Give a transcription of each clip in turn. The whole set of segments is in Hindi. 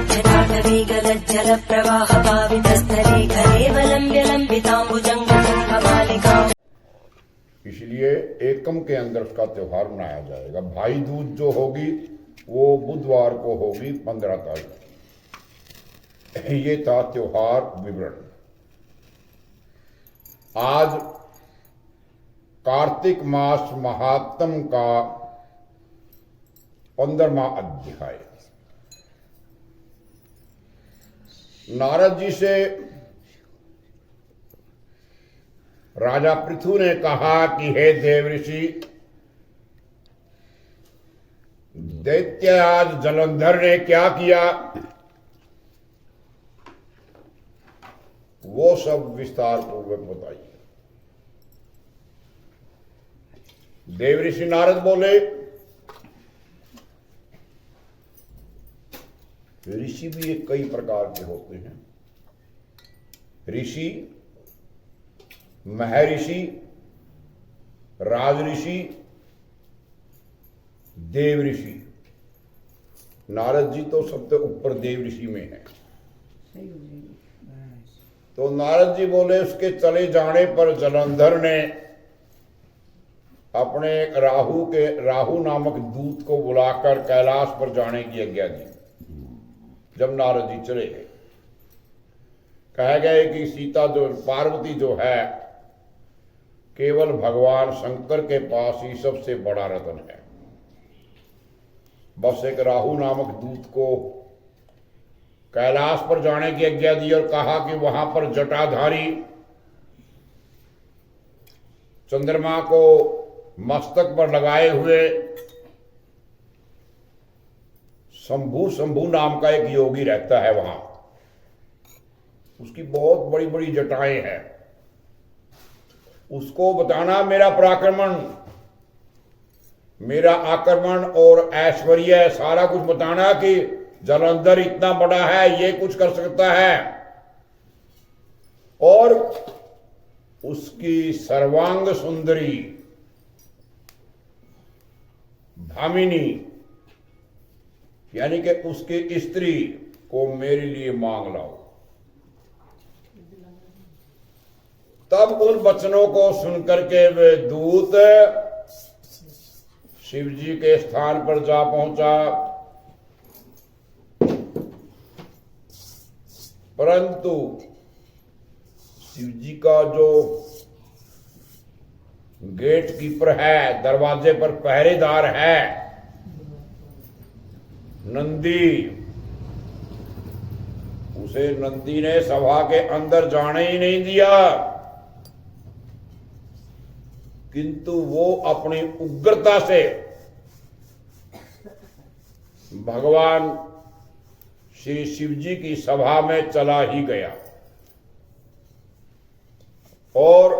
जल प्रवाह पावितस्थले कलेवलम्ब्य लम्बिताम्बुजङ्गमालिका। इसलिए एकम के अंदर उसका त्योहार मनाया जाएगा। भाई दूज जो होगी वो बुधवार को होगी 15 तारीख। ये था त्योहार विवरण। आज कार्तिक मास महात्म का 15वां अध्याय। नारद जी से राजा पृथु ने कहा कि हे देव ऋषि, दैत्यराज जलंधर ने क्या किया वो सब विस्तार पूर्वक बताइए। देव ऋषि नारद बोले, ऋषि भी एक कई प्रकार के होते हैं। ऋषि, महर्षि, राजऋषि, देव ऋषि। नारद जी तो सबसे ऊपर देव ऋषि में है। तो नारद जी बोले, उसके चले जाने पर जलंधर ने अपने राहु नामक दूत को बुलाकर कैलाश पर जाने की आज्ञा दी। जब नारद जी चले गए, कह गए कि सीता जो पार्वती जो है केवल भगवान शंकर के पास ही सबसे बड़ा रत्न है। बस एक राहु नामक दूत को कैलाश पर जाने की आज्ञा दी और कहा कि वहां पर जटाधारी चंद्रमा को मस्तक पर लगाए हुए शंभु नाम का एक योगी रहता है। वहां उसकी बहुत बड़ी बड़ी जटाएं हैं। उसको बताना मेरा पराक्रमण, मेरा आक्रमण और ऐश्वर्य सारा कुछ बताना कि जलंधर इतना बड़ा है, ये कुछ कर सकता है। और उसकी सर्वांग सुंदरी भामिनी यानी कि उसकी स्त्री को मेरे लिए मांग लाओ। तब उन वचनों को सुनकर के वे दूत शिव जी के स्थान पर जा पहुंचा। परंतु शिव जी का जो गेट कीपर है, दरवाजे पर पहरेदार है, नंदी, उसे नंदी ने सभा के अंदर जाने ही नहीं दिया। किंतु वो अपनी उग्रता से भगवान श्री शिव जी की सभा में चला ही गया और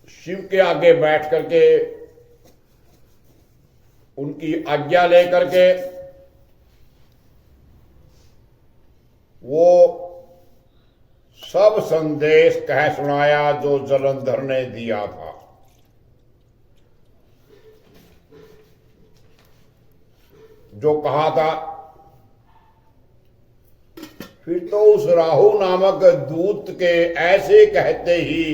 शिव के आगे बैठ करके उनकी आज्ञा लेकर के वो सब संदेश कह सुनाया जो जलंधर ने दिया था। जो कहा था। फिर तो उस राहु नामक दूत के ऐसे कहते ही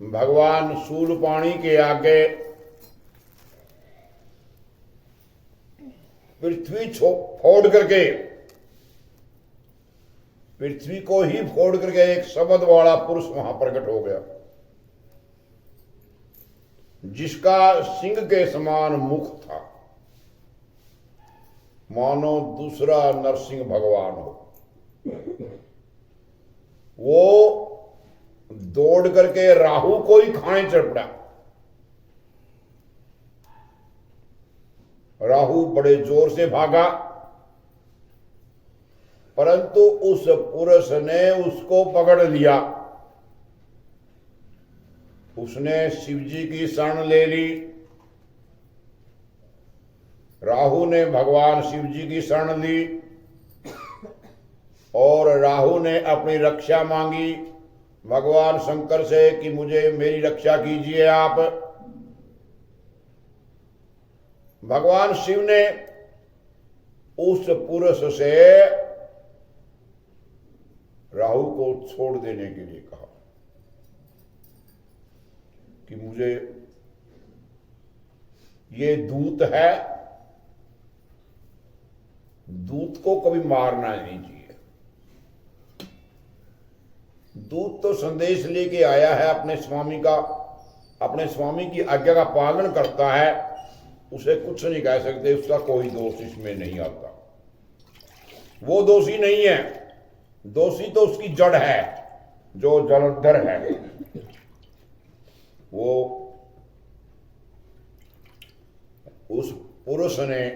भगवान शूलपाणी के आगे पृथ्वी फोड़ करके, पृथ्वी को ही फोड़ करके एक शब्द वाला पुरुष वहां प्रकट हो गया, जिसका सिंह के समान मुख था, मानो दूसरा नरसिंह भगवान हो। वो दौड़ करके राहु को ही खाने चढ़ पड़ा। राहु बड़े जोर से भागा, परंतु उस पुरुष ने उसको पकड़ लिया। उसने शिव जी की शरण ले ली। राहु ने भगवान शिव जी की शरण ली और राहु ने अपनी रक्षा मांगी भगवान शंकर से कि मुझे मेरी रक्षा कीजिए आप। भगवान शिव ने उस पुरुष से राहु को छोड़ देने के लिए कहा कि मुझे ये दूत है, दूत को कभी मारना नहीं चाहिए। दूत तो संदेश लेके आया है अपने स्वामी का, अपने स्वामी की आज्ञा का पालन करता है, उसे कुछ नहीं कह सकते, उसका कोई दोष इसमें नहीं आता। वो दोषी नहीं है, दोषी तो उसकी जड़ है जो जलंधर है। वो उस पुरुष ने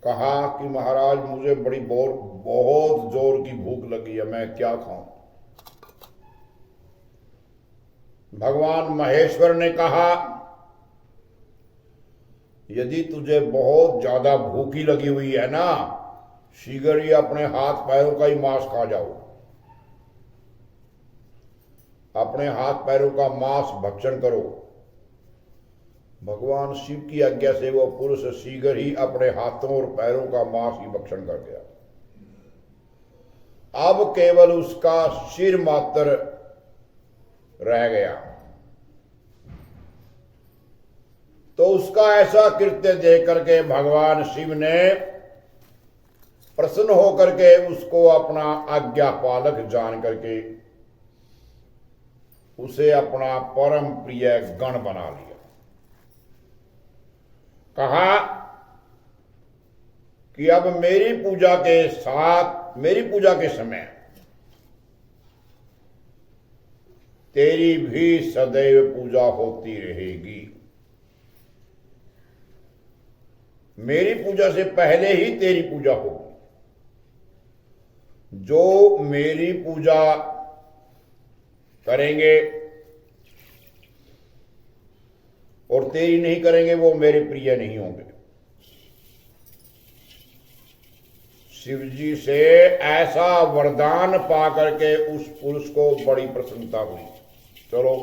कहा कि महाराज मुझे बहुत जोर की भूख लगी है, मैं क्या खाऊं। भगवान महेश्वर ने कहा यदि तुझे बहुत ज्यादा भूखी लगी हुई है ना, शीघ्र ही अपने हाथ पैरों का ही मांस खा जाओ। अपने हाथ पैरों का मांस भक्षण करो। भगवान शिव की आज्ञा से वो पुरुष शीघ्र ही अपने हाथों और पैरों का मांस ही भक्षण कर गया। अब केवल उसका सिर मात्र रह गया। तो उसका ऐसा कृत्य देख करके भगवान शिव ने प्रसन्न होकर के उसको अपना आज्ञा पालक जान करके उसे अपना परम प्रिय गण बना लिया। कहा कि अब मेरी पूजा के समय तेरी भी सदैव पूजा होती रहेगी। मेरी पूजा से पहले ही तेरी पूजा होगी। जो मेरी पूजा करेंगे और तेरी नहीं करेंगे वो मेरे प्रिय नहीं होंगे। शिव जी से ऐसा वरदान पा करके उस पुरुष को बड़ी प्रसन्नता हुई। चलो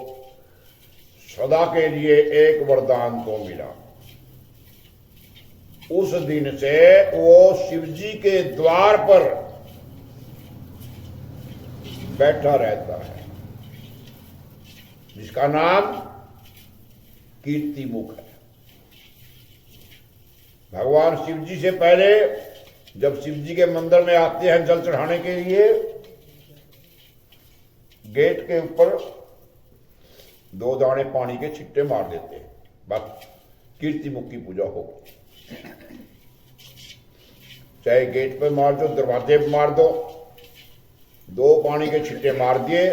सदा के लिए एक वरदान तो मिला। उस दिन से वो शिव जी के द्वार पर बैठा रहता है, जिसका नाम कीर्तिमुख है। भगवान शिव जी से पहले जब शिव जी के मंदिर में आते हैं जल चढ़ाने के लिए, गेट के ऊपर 2 दाने पानी के छिट्टे मार देते हैं, बस कीर्तिमुख की पूजा होगी। चाहे गेट पे मार दो, दरवाजे पे मार दो, 2 पानी के छिट्टे मार दिए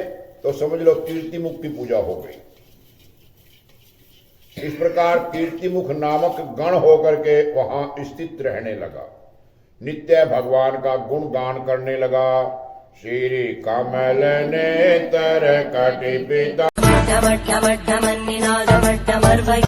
तो समझ लो कीर्तिमुख की पूजा हो गई। इस प्रकार कीर्तिमुख नामक गण होकर के वहां स्थित रहने लगा। नित्य भगवान का गुणगान करने लगा। श्री कमल नेत्र कटि पिता